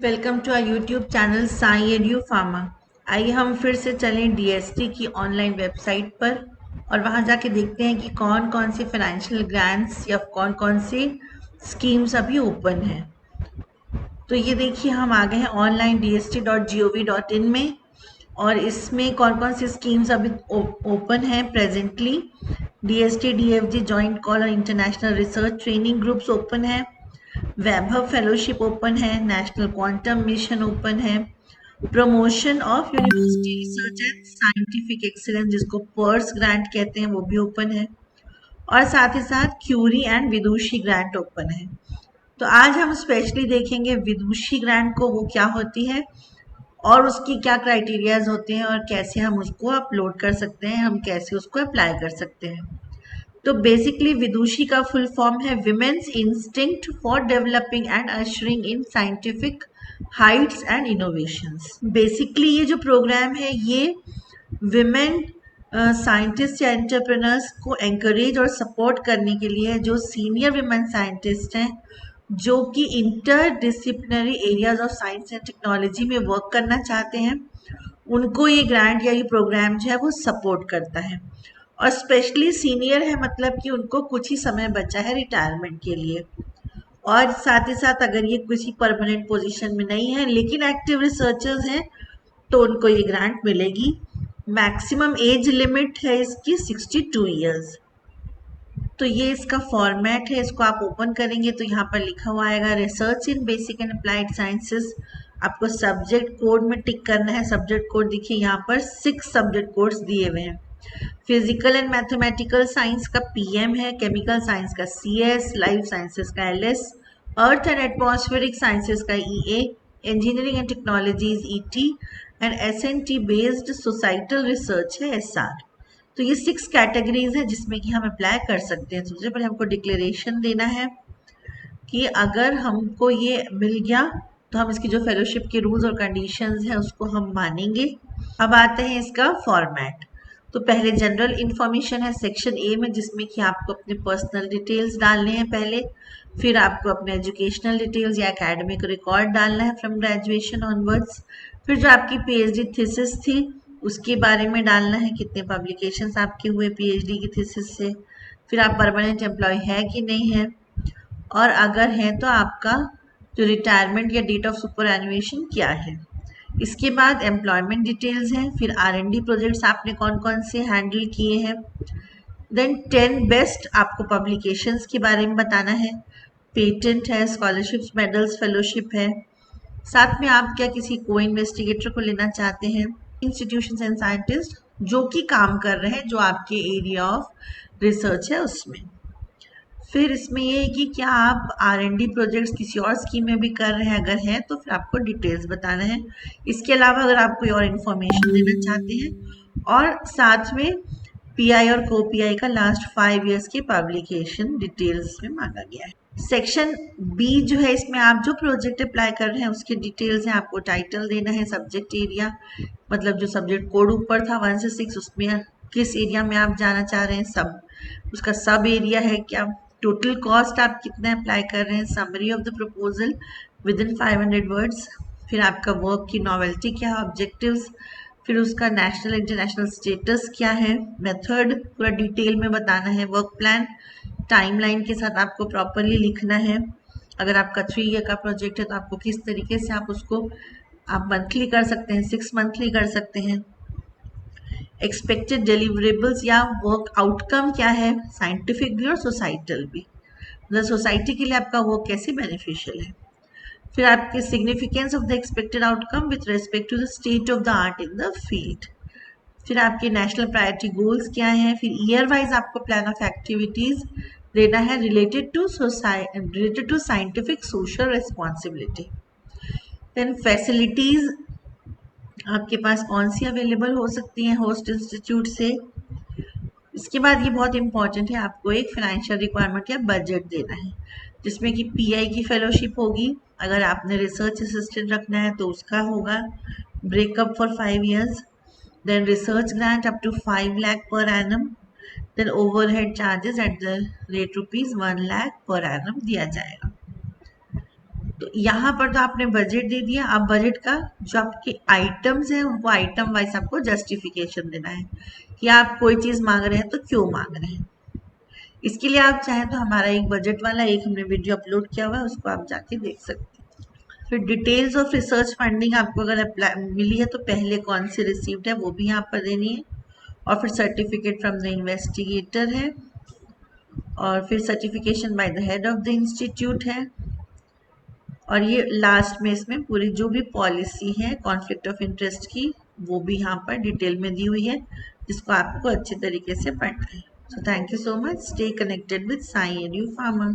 Welcome to our YouTube channel Sai Edu Pharma. आइए हम फिर से चलें डीएसटी की ऑनलाइन वेबसाइट पर और वहां जाके देखते हैं कि कौन कौन से फाइनेंशियल ग्रांट्स या कौन कौन से स्कीम्स अभी ओपन हैं। तो ये देखिए हम आ गए हैं online.dst.gov.in में और इसमें कौन कौन सी स्कीम्स अभी ओपन हैं presently. DST DFG joint call और international research training groups open है, वैभव फेलोशिप ओपन है, नेशनल क्वांटम मिशन ओपन है, promotion of university research and scientific excellence जिसको पर्स ग्रांट कहते हैं वो भी ओपन है, और साथ ही साथ Curie and Vidushi grant open है। तो आज हम स्पेशली देखेंगे विदुषी ग्रांट को, वो क्या होती है और उसकी क्या क्राइटेरियाज होते हैं और कैसे हम उसको अपलोड कर सकते हैं, हम कैसे उसको अप्लाई कर सकते हैं। तो बेसिकली विदुषी का फुल फॉर्म है women's instinct for developing and ushering in scientific Heights and innovations. Basically ये जो प्रोग्राम है ये विमेन साइंटिस्ट या एंटरप्रेन्योर्स को एंकरेज और सपोर्ट करने के लिए है, जो सीनियर विमेन साइंटिस्ट हैं जो कि inter disciplinary areas of science and technology में वर्क करना चाहते हैं, उनको ये ग्रांट या ये प्रोग्राम जो है वो सपोर्ट करता है। और स्पेशली सीनियर है मतलब कि उनको कुछ ही समय बचा है रिटायरमेंट के लिए, और साथ ही साथ अगर ये किसी परमानेंट पोजीशन में नहीं है लेकिन एक्टिव रिसर्चर्स हैं तो उनको ये ग्रांट मिलेगी। मैक्सिमम एज लिमिट है इसकी 62 ईयर्स। तो ये इसका फॉर्मेट है, इसको आप ओपन करेंगे तो यहाँ पर लिखा हुआ आएगा research in basic and applied sciences. आपको सब्जेक्ट कोड में टिक करना है। सब्जेक्ट कोड देखिए यहाँ पर 6 सब्जेक्ट कोड्स दिए हुए हैं। फिजिकल एंड मैथमेटिकल साइंस का पीएम है, केमिकल साइंस का सीएस, लाइफ साइंसेस का LS, earth and atmospheric sciences का EA, engineering and technologies ET and SNT based societal research है एसआर। तो ये 6 कैटेगरीज है जिसमें कि हम अप्लाई कर सकते हैं। सबसे पहले हमको डिक्लेरेशन देना है कि अगर हमको ये मिल गया तो हम इसकी जो फेलोशिप के रूल्स और कंडीशंस हैं उसको हम मानेंगे। अब आते हैं इसका फॉर्मेट। तो पहले जनरल इंफॉर्मेशन है सेक्शन ए में, जिसमें कि आपको अपने पर्सनल डिटेल्स डालने हैं पहले, फिर आपको अपने एजुकेशनल डिटेल्स या एकेडमिक रिकॉर्ड डालना है फ्रॉम ग्रेजुएशन ऑनवर्ड्स, फिर जो आपकी पीएचडी थीसिस थी उसके बारे में डालना है, कितने पब्लिकेशंस आपके हुए पीएचडी की थीसिस से, फिर आप परमानेंट एम्प्लॉय है कि नहीं है, और अगर है तो आपका जो रिटायरमेंट या डेट ऑफ सुपर एनुएशन क्या है। इसके बाद एम्प्लॉयमेंट डिटेल्स हैं, फिर आर&डी प्रोजेक्ट्स आपने कौन कौन से हैंडल किए हैं, देन 10 बेस्ट आपको पब्लिकेशंस के बारे में बताना है, पेटेंट है, स्कॉलरशिप्स, मेडल्स, फेलोशिप है, साथ में आप क्या किसी को इन्वेस्टिगेटर को लेना चाहते हैं, इंस्टीट्यूशंस एंड साइंटिस्ट जो कि काम कर रहे हैं जो आपके एरिया ऑफ रिसर्च है उसमें। फिर इसमें ये है कि क्या आप आर&डी प्रोजेक्ट्स किसी और स्कीम में भी कर रहे हैं, अगर है तो फिर आपको डिटेल्स बताना है। इसके अलावा अगर आप कोई और इन्फॉर्मेशन देना चाहते हैं, और साथ में पीआई और को पीआई का लास्ट 5 इयर्स की पब्लिकेशन डिटेल्स में मांगा गया है। सेक्शन बी जो है इसमें आप जो प्रोजेक्ट अप्लाई कर रहे हैं उसके डिटेल्स हैं, आपको टाइटल देना है, सब्जेक्ट एरिया मतलब जो सब्जेक्ट कोड ऊपर था 1 से 6 उसमें किस एरिया में आप जाना चाह रहे हैं, सब उसका सब एरिया है क्या, टोटल कॉस्ट आप कितना अप्लाई कर रहे हैं, summary of the proposal with in 500 words, फिर आपका वर्क की नॉवेल्टी क्या है, ऑब्जेक्टिव्स, फिर उसका नेशनल इंटरनेशनल स्टेटस क्या है, मेथड पूरा डिटेल में बताना है, वर्क प्लान टाइमलाइन के साथ आपको प्रॉपरली लिखना है। अगर आपका 3 ईयर का प्रोजेक्ट है तो आपको किस तरीके से आप उसको आप मंथली कर सकते हैं, 6 मंथली कर सकते हैं, एक्सपेक्टेड डिलीवरेबल्स या वर्क आउटकम क्या है, साइंटिफिक भी और सोसाइटल भी, मतलब सोसाइटी के लिए आपका वर्क कैसे बेनिफिशियल है, फिर आपके significance of the expected outcome with respect to the state of the art in the field, फिर आपके नेशनल प्रायोरिटी गोल्स क्या हैं, फिर ईयर वाइज आपको प्लान ऑफ एक्टिविटीज देना है related to scientific social responsibility, then facilities आपके पास कौन सी अवेलेबल हो सकती हैं होस्ट इंस्टीट्यूट से। इसके बाद ये बहुत इंपॉर्टेंट है, आपको एक फाइनेंशियल रिक्वायरमेंट या बजट देना है, जिसमें कि पीआई की फेलोशिप होगी, अगर आपने रिसर्च असिस्टेंट रखना है तो उसका होगा, breakup for 5 years, then research grant up to 5 lakh per annum, then overhead charges at the rate rupees 1 lakh per annum दिया जाएगा। तो यहाँ पर तो आपने बजट दे दिया, अब बजट का जो आपके आइटम्स हैं वो आइटम वाइज आपको जस्टिफिकेशन देना है कि आप कोई चीज़ मांग रहे हैं तो क्यों मांग रहे हैं। इसके लिए आप चाहें तो हमारा एक बजट वाला एक हमने वीडियो अपलोड किया हुआ है, उसको आप जाके देख सकते हैं। फिर डिटेल्स ऑफ रिसर्च फंडिंग आपको अगर अप्लाई मिली है तो पहले कौन सी रिसीव्ड है वो भी यहाँ पर देनी है, और फिर सर्टिफिकेट फ्रॉम द इन्वेस्टिगेटर है, और फिर certification by the head of the institute है, और ये लास्ट में इसमें पूरी जो भी पॉलिसी है कॉन्फ्लिक्ट ऑफ इंटरेस्ट की वो भी यहाँ पर डिटेल में दी हुई है, जिसको आपको अच्छे तरीके से पढ़ना है। So thank you so much, stay connected with Sai edu pharma.